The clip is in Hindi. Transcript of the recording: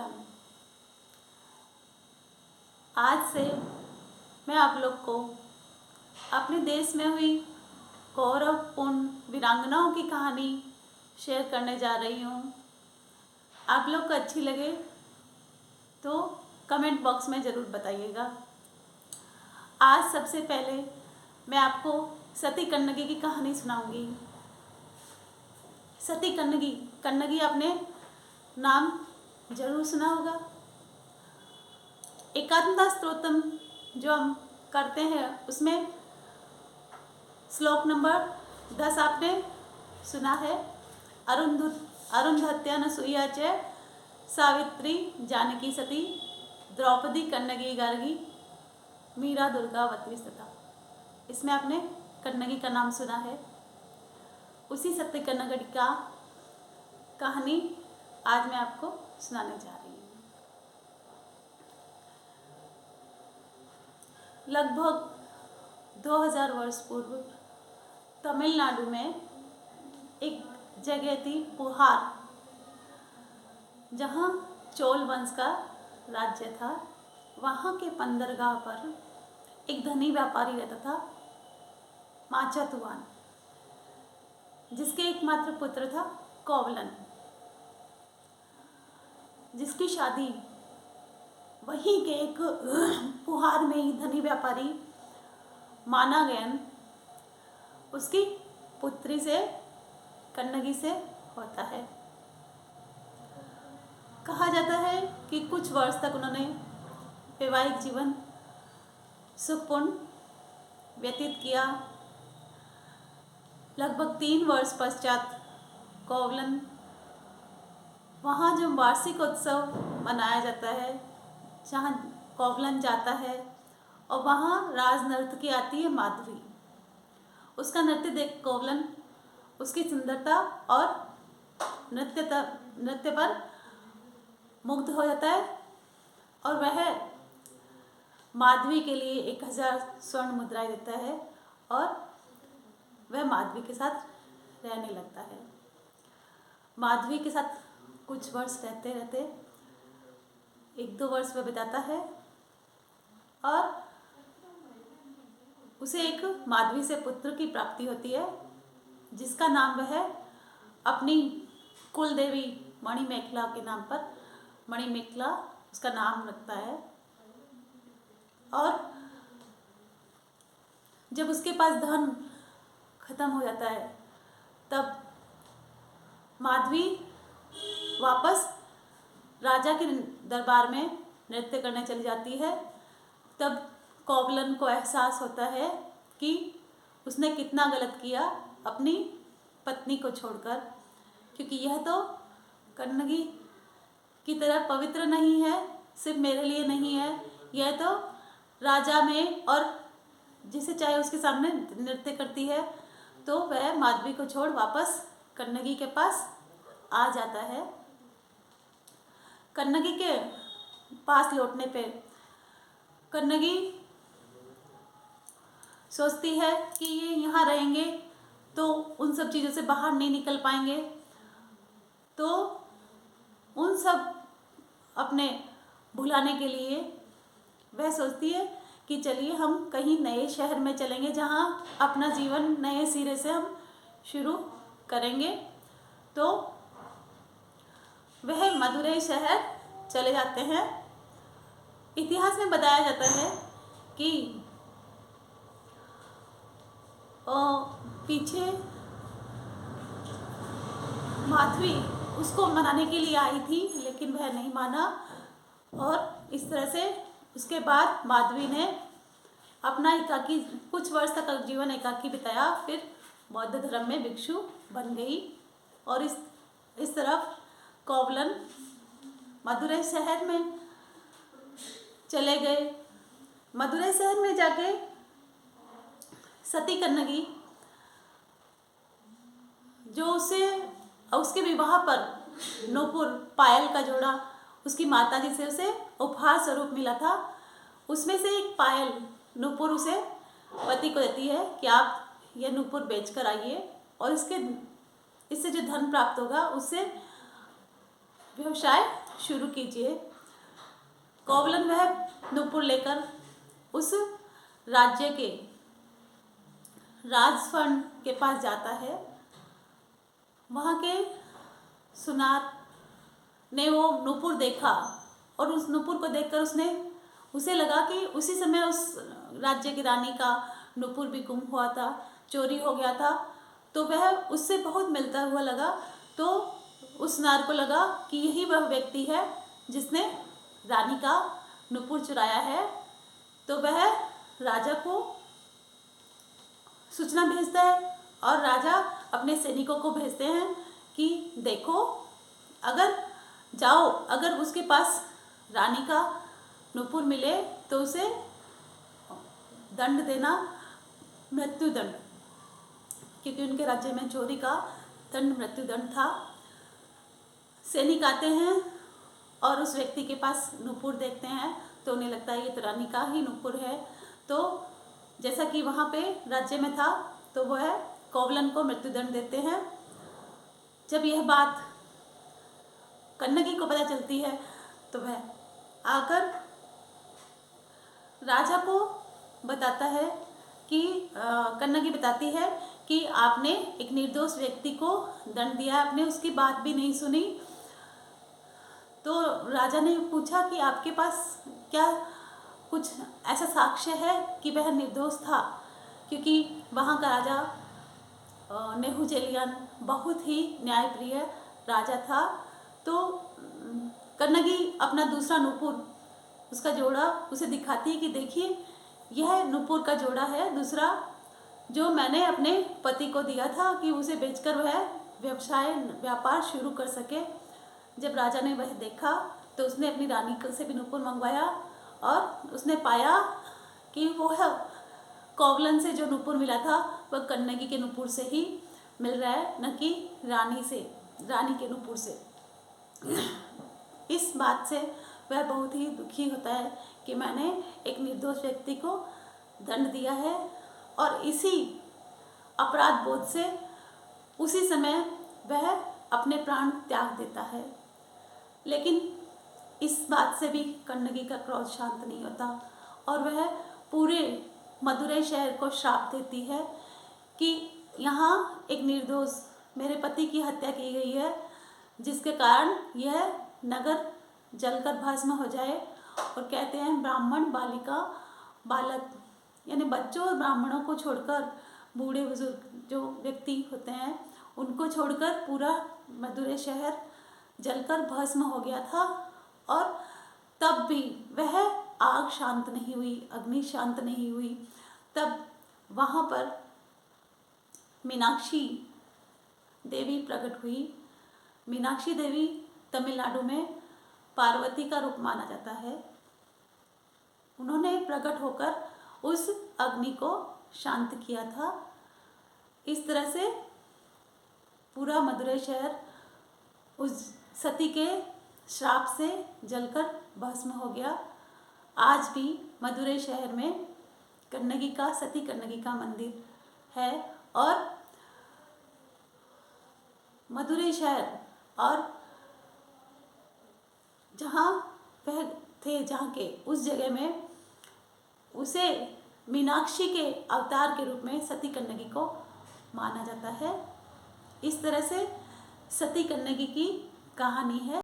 नमस्कारम। आज से मैं आप लोग को अपने देश में हुई गौरवपूर्ण वीरांगनाओं की कहानी शेयर करने जा रही हूँ। आप लोग को अच्छी लगे तो कमेंट बॉक्स में ज़रूर बताइएगा। आज सबसे पहले मैं आपको सती कन्नगी की कहानी सुनाऊंगी। सती कन्नगी, कन्नगी आपने नाम जरूर सुना होगा। एकात्मता स्तोत्रम जो हम करते हैं उसमें श्लोक नंबर 10 आपने सुना है। अरुंधत्या नसूया च सावित्री जानकी सती द्रौपदी कन्नगी गार्गी मीरा दुर्गावती सता। इसमें आपने कन्नगी का नाम सुना है। उसी सती कन्नगी का कहानी आज मैं आपको सुनाने जा रही हूँ। लगभग 2000 वर्ष पूर्व तमिलनाडु में एक जगह थी पुहार, जहाँ चोल वंश का राज्य था। वहाँ के बंदरगाह पर एक धनी व्यापारी रहता था, माचातुआन, जिसके एकमात्र पुत्र था कोवलन, जिसकी शादी वहीं के एक पुहार में ही धनी व्यापारी मानागयन उसकी पुत्री से कन्नगी से होता है। कहा जाता है कि कुछ वर्ष तक उन्होंने वैवाहिक जीवन सुखपूर्ण व्यतीत किया। लगभग 3 वर्ष पश्चात कोवलन वहाँ जो वार्षिक उत्सव मनाया जाता है, जहाँ कोवलन जाता है और वहाँ राज नर्तकी आती है माधवी। उसका नृत्य देख कोवलन उसकी सुंदरता और नृत्य पर मुग्ध हो जाता है और वह माधवी के लिए 1000 स्वर्ण मुद्राएं देता है और वह माधवी के साथ रहने लगता है। माधवी के साथ कुछ वर्ष रहते रहते 1-2 वर्ष वह बिताता है और उसे एक माधवी से पुत्र की प्राप्ति होती है, जिसका नाम वह अपनी कुल देवी मणिमेखला के नाम पर मणिमेखला उसका नाम रखता है। और जब उसके पास धन खत्म हो जाता है तब माधवी वापस राजा के दरबार में नृत्य करने चली जाती है। तब कोवलन को एहसास होता है कि उसने कितना गलत किया अपनी पत्नी को छोड़कर, क्योंकि यह तो कन्नगी की तरह पवित्र नहीं है, सिर्फ मेरे लिए नहीं है, यह तो राजा में और जिसे चाहे उसके सामने नृत्य करती है। तो वह माधवी को छोड़ वापस कन्नगी के पास आ जाता है। कन्नगी के पास लौटने पे कन्नगी सोचती है कि ये यहाँ रहेंगे तो उन सब चीज़ों से बाहर नहीं निकल पाएंगे, तो उन सब अपने भुलाने के लिए वह सोचती है कि चलिए हम कहीं नए शहर में चलेंगे, जहाँ अपना जीवन नए सिरे से हम शुरू करेंगे। तो वह मदुरई शहर चले जाते हैं। इतिहास में बताया जाता है कि पीछे माधवी उसको मनाने के लिए आई थी, लेकिन वह नहीं माना और इस तरह से उसके बाद माधवी ने अपना एकाकी कुछ वर्ष तक जीवन एकाकी बिताया, फिर बौद्ध धर्म में भिक्षु बन गई। और इस तरफ कोवलन मदुरई शहर में चले गए। मदुरई शहर में जाके सती कन्नगी जो उसके विवाह पर नूपुर पायल का जोड़ा उसकी माताजी से उसे उपहार स्वरूप मिला था, उसमें से एक पायल नूपुर उसे पति को देती है कि आप यह नूपुर बेच कर आइए और इससे जो धन प्राप्त होगा उससे व्यवसाय शुरू कीजिए। कोवलन वह नुपुर लेकर उस राज्य के राजफण के पास जाता है। वहाँ के सुनार ने वो नुपुर देखा और उस नुपुर को देखकर उसे लगा कि उसी समय उस राज्य की रानी का नुपुर भी गुम हुआ था, चोरी हो गया था। तो वह उससे बहुत मिलता हुआ लगा। तो उस सुनार को लगा कि यही वह व्यक्ति है जिसने रानी का नुपुर चुराया है। तो वह राजा को सूचना भेजता है और राजा अपने सैनिकों को भेजते हैं कि देखो, अगर उसके पास रानी का नुपुर मिले तो उसे दंड देना, मृत्यु दंड, क्योंकि उनके राज्य में चोरी का दंड मृत्यु दंड था। सैनिक आते हैं और उस व्यक्ति के पास नुपुर देखते हैं तो उन्हें लगता है ये तो रानी का ही नुपुर है। तो जैसा कि वहाँ पे राज्य में था तो वह कोवलन को मृत्युदंड देते हैं। जब यह बात कन्नगी को पता चलती है तो वह आकर राजा को बताता है कि कन्नगी बताती है कि आपने एक निर्दोष व्यक्ति को दंड दिया, आपने उसकी बात भी नहीं सुनी। तो राजा ने पूछा कि आपके पास क्या कुछ ऐसा साक्ष्य है कि वह निर्दोष था, क्योंकि वहाँ का राजा नेहुचेलियन बहुत ही न्यायप्रिय राजा था। तो कन्नगी अपना दूसरा नुपुर, उसका जोड़ा उसे दिखाती है कि देखिए यह नुपुर का जोड़ा है दूसरा, जो मैंने अपने पति को दिया था कि उसे बेचकर वह व्यापार शुरू कर सके। जब राजा ने वह देखा तो उसने अपनी रानी से भी नुपुर मंगवाया और उसने पाया कि वह कोवलन से जो नुपुर मिला था वह कन्नगी के नुपुर से ही मिल रहा है, न कि रानी के नुपुर से। इस बात से वह बहुत ही दुखी होता है कि मैंने एक निर्दोष व्यक्ति को दंड दिया है, और इसी अपराध बोध से उसी समय वह अपने प्राण त्याग देता है। लेकिन इस बात से भी कन्नगी का क्रोध शांत नहीं होता और वह पूरे मदुरै शहर को श्राप देती है कि यहाँ एक निर्दोष मेरे पति की हत्या की गई है, जिसके कारण यह नगर जलकर भस्म हो जाए। और कहते हैं ब्राह्मण बालिका बालक, यानी बच्चों और ब्राह्मणों को छोड़कर बूढ़े बुजुर्ग जो व्यक्ति होते हैं उनको छोड़कर पूरा मदुरै शहर जलकर भस्म हो गया था। और तब भी वह आग शांत नहीं हुई, अग्नि शांत नहीं हुई। तब वहाँ पर मीनाक्षी देवी प्रकट हुई। मीनाक्षी देवी तमिलनाडु में पार्वती का रूप माना जाता है। उन्होंने प्रकट होकर उस अग्नि को शांत किया था। इस तरह से पूरा मदुरै शहर उस सती के श्राप से जलकर भस्म हो गया। आज भी मदुरै शहर में सती कन्नगी का मंदिर है, और मदुरै शहर और जहाँ वह थे, जहाँ के उस जगह में उसे मीनाक्षी के अवतार के रूप में सती कन्नगी को माना जाता है। इस तरह से सती कन्नगी की कहानी है।